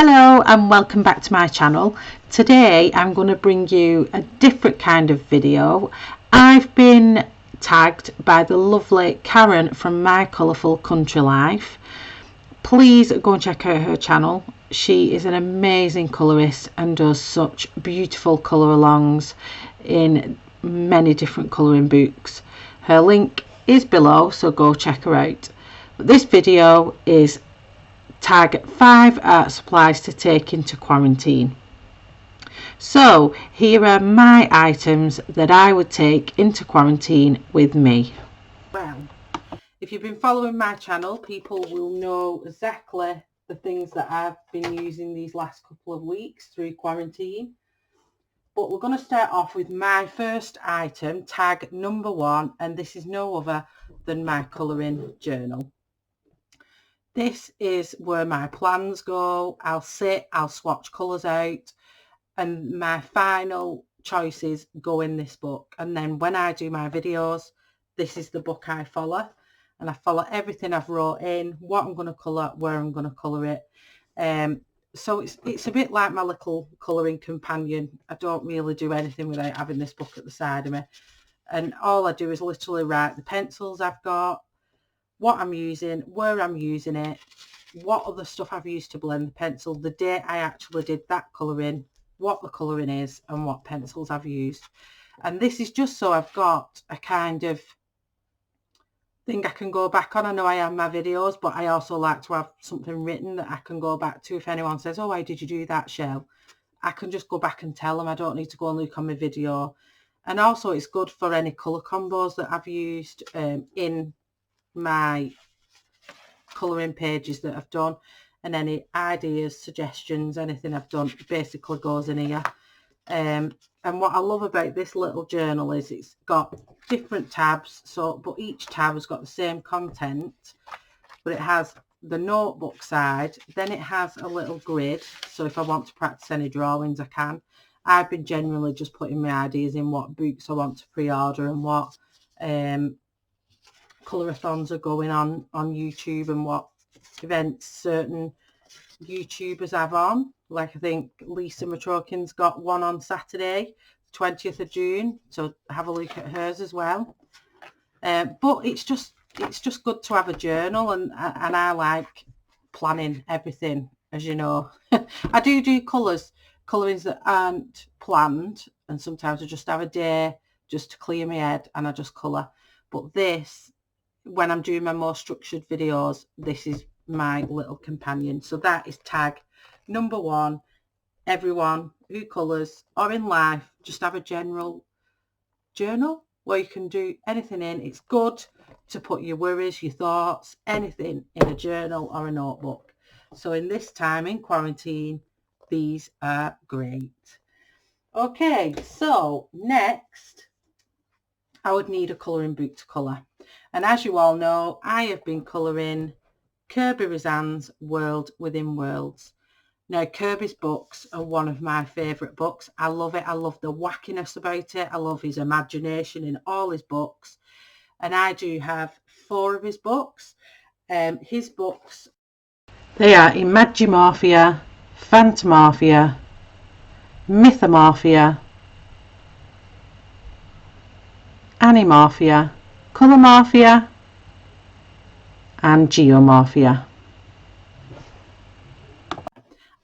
Hello and welcome back to my channel. Today I'm going to bring you a different kind of video. I've been tagged by the lovely Karen from My Colourful Country Life. Please go and check out her channel. She is an amazing colourist and does such beautiful colour alongs in many different colouring books. Her link is below, so go check her out. But this video is tag 5 art supplies to take into quarantine. So here are my items that I would take into quarantine with me. Well, if you've been following my channel, people will know exactly the things that I've been using these last couple of weeks through quarantine. But we're going to start off with my first item, tag number 1, and this is no other than my colouring journal. This is where my plans go. I'll sit, I'll swatch colours out, and my final choices go in this book. And then when I do my videos, this is the book I follow. And I follow everything I've wrote in, what I'm going to colour, where I'm going to colour it. So it's a bit like my little colouring companion. I don't really do anything without having this book at the side of me. And all I do is literally write the pencils I've got, what I'm using, where I'm using it, what other stuff I've used to blend the pencil, the day I actually did that colouring, what the colouring is, and what pencils I've used. And this is just so I've got a kind of thing I can go back on. I know I have my videos, but I also like to have something written that I can go back to. If anyone says, oh, why did you do that, Shell? I can just go back and tell them. I don't need to go and look on my video. And also it's good for any colour combos that I've used in my colouring pages that I've done, and any ideas, suggestions, anything I've done basically goes in here. And what I love about this little journal is it's got different tabs, but each tab has got the same content, but it has the notebook side, then it has a little grid, so if I want to practice any drawings I can. I've been generally just putting my ideas in, what books I want to pre-order and what colourathons are going on YouTube and what events certain YouTubers have on. Like I think Lisa Matrokin's got one on Saturday, 20th of June, so have a look at hers as well. But it's just good to have a journal, and I planning everything, as you know. I do colourings that aren't planned, and sometimes I just have a day just to clear my head and I just colour. But this, when I'm doing my more structured videos, this is my little companion. So that is tag number 1. Everyone who colours or in life, just have a general journal where you can do anything in. It's good to put your worries, your thoughts, anything in a journal or a notebook. So in this time in quarantine, these are great. Okay, so next I would need a colouring book to colour. And as you all know, I have been colouring Kerby Rosanes' World Within Worlds. Now, Kerby's books are one of my favourite books. I love it. I love the wackiness about it. I love his imagination in all his books. And I do have 4 of his books. His books, they are Imagimorphia, Phantomorphia, Mythomorphia, Animorphia, Colourmorphia and Geomorphia.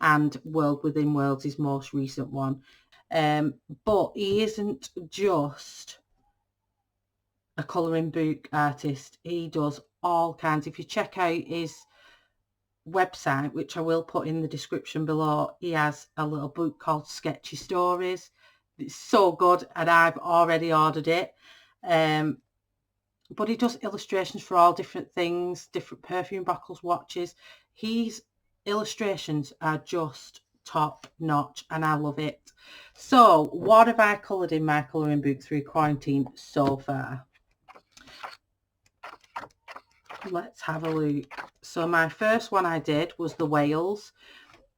And World Within Worlds, his most recent one. But he isn't just a colouring book artist. He does all kinds. If you check out his website, which I will put in the description below, he has a little book called Sketchy Stories. It's so good, and I've already ordered it. But he does illustrations for all different things, different perfume bottles, watches. His illustrations are just top notch and I love it. So what have I coloured in my colouring book through quarantine so far? Let's have a look. So my first one I did was the whales.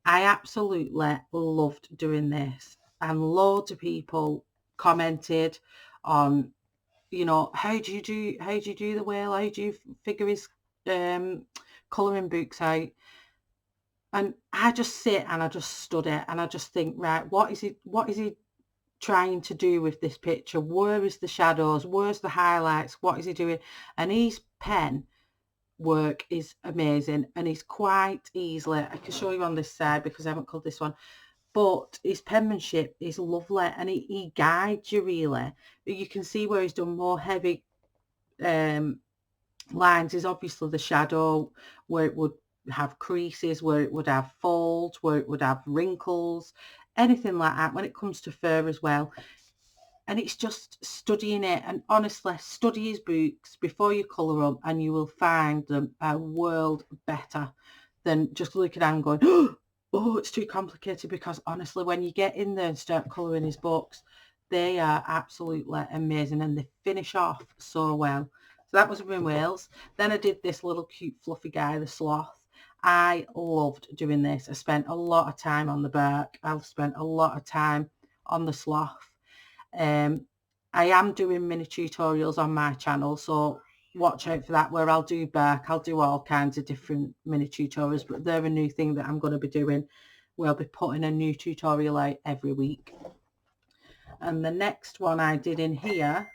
I absolutely loved doing this, and loads of people commented on, you know, how do you do the whale? How do you figure his colouring books out? And I just sit and I just study it and I just think, right, what is he trying to do with this picture? Where is the shadows? Where's the highlights? What is he doing? And his pen work is amazing, and he's quite easily, I can show you on this side because I haven't colored this one, but his penmanship is lovely and he guides you really. You can see where he's done more heavy lines is obviously the shadow, where it would have creases, where it would have folds, where it would have wrinkles, anything like that when it comes to fur as well. And it's just studying it, and honestly, study his books before you colour them and you will find them a world better than just looking at them going, oh, it's too complicated, because honestly, when you get in there and start colouring his books, they are absolutely amazing and they finish off so well. So that was in Wales. Then I did this little cute fluffy guy, the sloth. I loved doing this. I spent a lot of time on the bark. I've spent a lot of time on the sloth. I am doing mini tutorials on my channel, so watch out for that, where I'll do bark, I'll do all kinds of different mini tutorials, but they're a new thing that I'm going to be doing. We'll be putting a new tutorial out every week. And the next one I did in here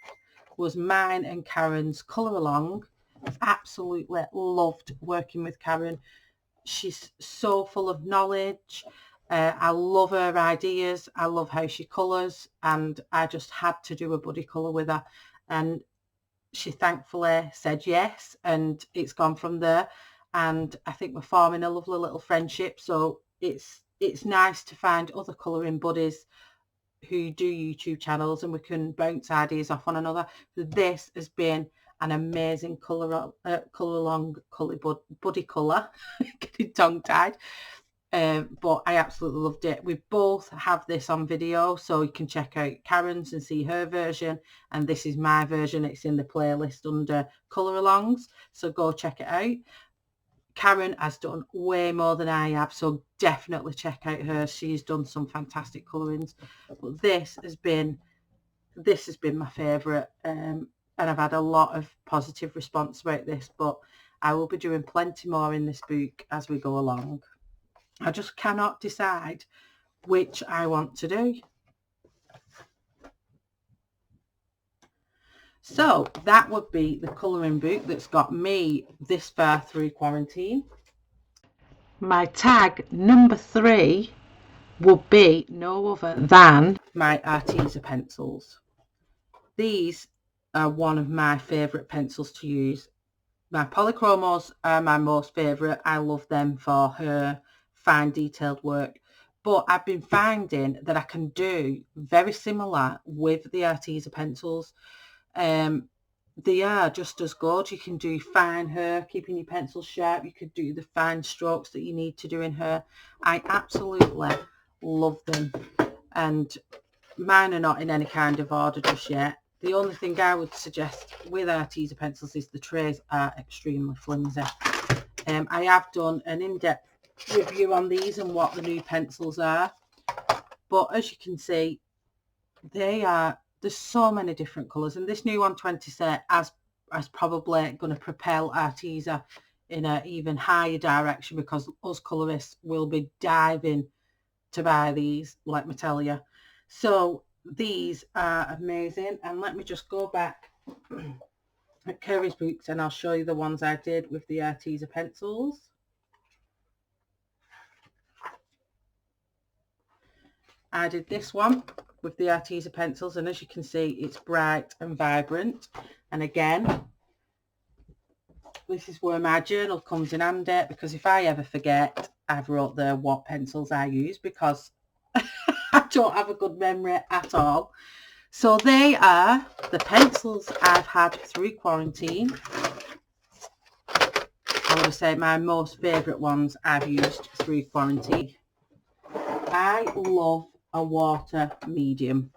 was mine and Karen's colour along. Absolutely loved working with Karen. She's so full of knowledge. I love her ideas. I love how she colours, and I just had to do a buddy colour with her, and she thankfully said yes, and it's gone from there. And I think we're forming a lovely little friendship, so it's nice to find other colouring buddies who do YouTube channels and we can bounce ideas off one another. So this has been an amazing colour along buddy colour. Getting tongue tied. But I absolutely loved it. We both have this on video, so you can check out Karen's and see her version, and this is my version. It's in the playlist under colour alongs, so go check it out. Karen has done way more than I have, so definitely check out her. She's done some fantastic colourings, but this has been my favourite, and I've had a lot of positive response about this, but I will be doing plenty more in this book as we go along. I just cannot decide which I want to do. So that would be the colouring book that's got me this far through quarantine. My tag number 3 would be no other than my Arteza pencils. These are one of my favourite pencils to use. My polychromos are my most favourite. I love them for her fine detailed work. But I've been finding that I can do very similar with the Arteza pencils. They are just as good. You can do fine hair, keeping your pencil sharp. You could do the fine strokes that you need to do in hair. I absolutely love them. And mine are not in any kind of order just yet. The only thing I would suggest with Arteza pencils is the trays are extremely flimsy. I have done an in-depth review on these and what the new pencils are. But as you can see, there's so many different colours, and this new 120 set is probably going to propel Arteza in an even higher direction, because us colourists will be diving to buy these, let me tell you. So these are amazing, and let me just go back at Kerby's books and I'll show you the ones I did with the Arteza pencils. I did this one with the Arteza pencils, and as you can see, it's bright and vibrant. And again, this is where my journal comes in handy, because if I ever forget, I've wrote there what pencils I use, because I don't have a good memory at all. So they are the pencils I've had through quarantine. I would say my most favourite ones I've used through quarantine. I love a water medium.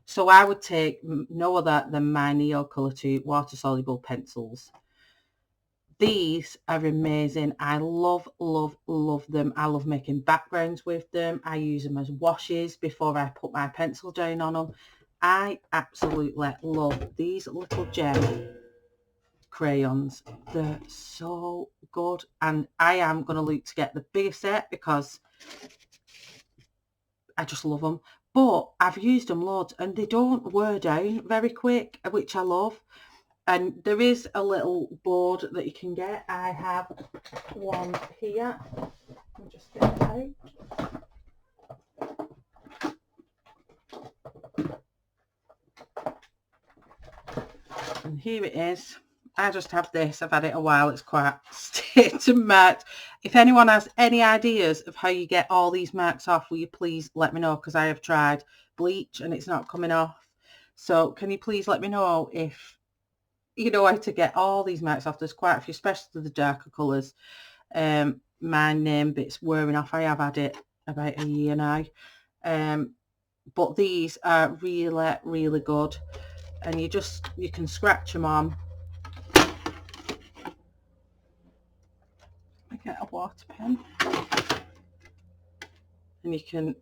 So I would take no other than my Neo Colour 2 water soluble pencils. These are amazing. I love, love, love them. I love making backgrounds with them. I use them as washes before I put my pencil down on them. I absolutely love these little gem crayons. They're so good. And I am going to look to get the bigger set because I just love them. But I've used them loads and they don't wear down very quick, which I love. And there is a little board that you can get. I have one here. I'll just get it out. And here it is. I just have this. I've had it a while. It's quite state and marked. If anyone has any ideas of how you get all these marks off, will you please let me know, because I have tried bleach and it's not coming off. So can you please let me know if you know how to get all these marks off? There's quite a few, especially the darker colours. My name bit's wearing off. I have had it about a year now. But these are really, really good. And you can scratch them on. I get a water pen. And you can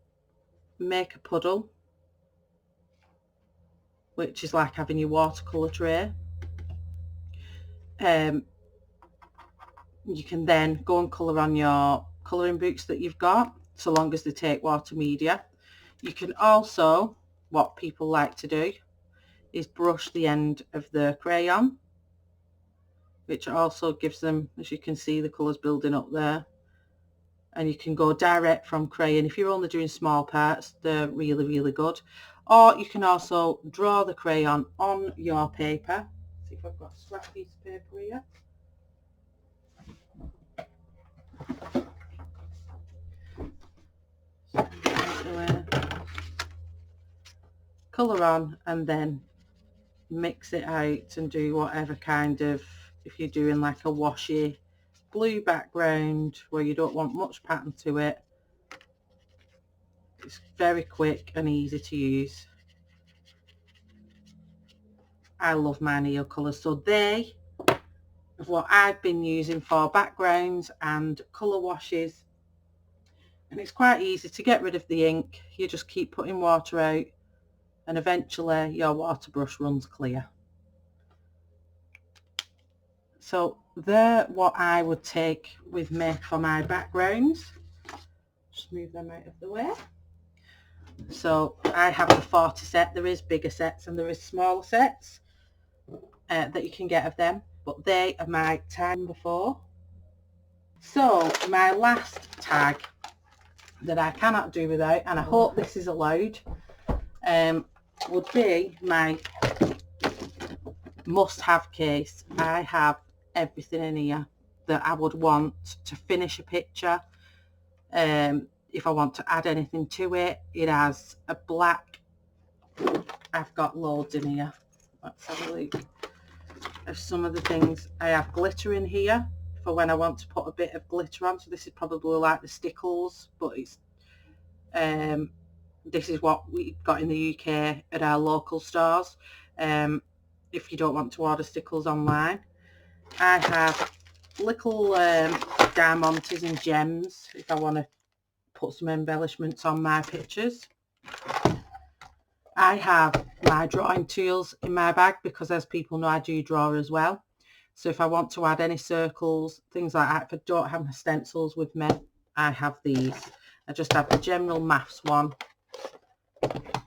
make a puddle, which is like having your watercolour tray. You can then go and colour on your colouring books that you've got, so long as they take water media. You can also, what people like to do, is brush the end of the crayon, which also gives them, as you can see, the colours building up there. And you can go direct from crayon. If you're only doing small parts, they're really, really good. Or you can also draw the crayon on your paper. See if I've got a scrap piece of paper here. Colour on and then mix it out and do whatever kind of, if you're doing like a washy blue background where you don't want much pattern to it, it's very quick and easy to use. I love my Neo colours, so they are what I've been using for backgrounds and colour washes, and it's quite easy to get rid of the ink. You just keep putting water out and eventually your water brush runs clear. So they're what I would take with me for my backgrounds. Just move them out of the way. So I have the 40 set. There is bigger sets and there is smaller sets that you can get of them, but they are my tag number 4. So my last tag that I cannot do without, and I hope this is allowed, would be my must-have case. I have everything in here that I would want to finish a picture. If I want to add anything to it, it has a black, I've got loads in here. Let's have a look at some of the things. I have glitter in here for when I want to put a bit of glitter on. So this is probably like the stickles, but it's this is what we got in the UK at our local stores. If you don't want to order stickles online, I have little diamantes and gems if I want to put some embellishments on my pictures. I have my drawing tools in my bag because, as people know, I do draw as well. So if I want to add any circles, things like that, if I don't have my stencils with me, I have these. I just have the general maths one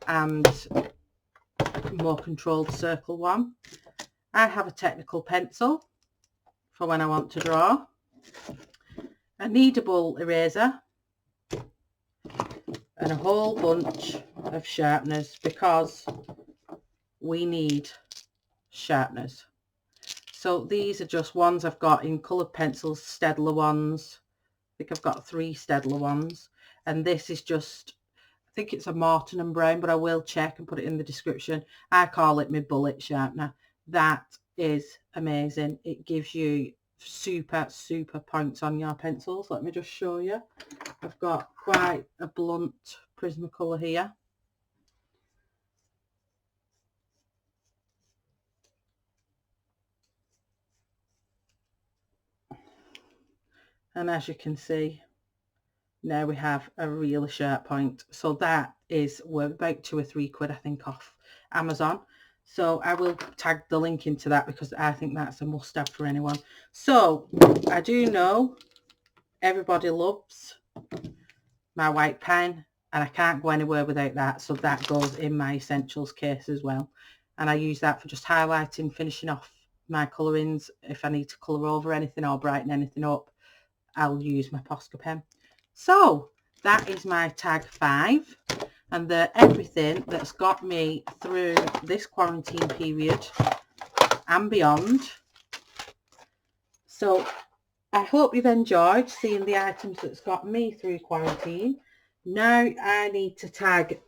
and more controlled circle one. I have a technical pencil for when I want to draw, a kneadable eraser, and a whole bunch of sharpeners because we need sharpeners. So these are just ones I've got in coloured pencils, Staedtler ones. I think I've got 3 Staedtler ones, and this is just I think it's a Morton and Brown, but I will check and put it in the description. I call it my bullet sharpener. That is amazing. It gives you super points on your pencils. Let me just show you. I've got quite a blunt Prismacolor here. And as you can see, now we have a really sharp point. So that is, we're about £2 or £3 I think off Amazon. So I will tag the link into that because I think that's a must have for anyone. So I do know everybody loves my white pen, and I can't go anywhere without that. So that goes in my essentials case as well. And I use that for just highlighting, finishing off my colourings. If I need to colour over anything or brighten anything up, I'll use my Posca pen. So that is my tag 5, and they're everything that's got me through this quarantine period and beyond. So I hope you've enjoyed seeing the items that's got me through quarantine. Now I need to tag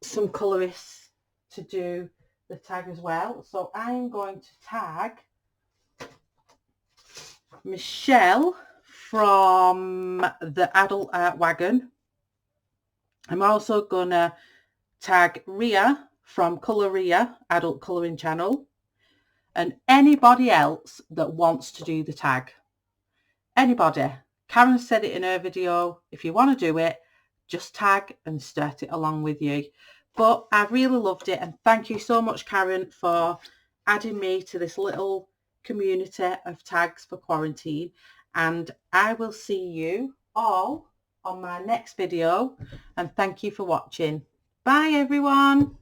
some colourists to do the tag as well. So I'm going to tag Michelle from the Adult Art Wagon. I'm also gonna tag Ria from Coloria Adult Colouring Channel, and anybody else that wants to do the tag. Anybody. Karen said it in her video. If you want to do it, just tag and start it along with you. But I really loved it, and thank you so much, Karen, for adding me to this little community of tags for quarantine. And I will see you all on my next video, and thank you for watching. Bye everyone.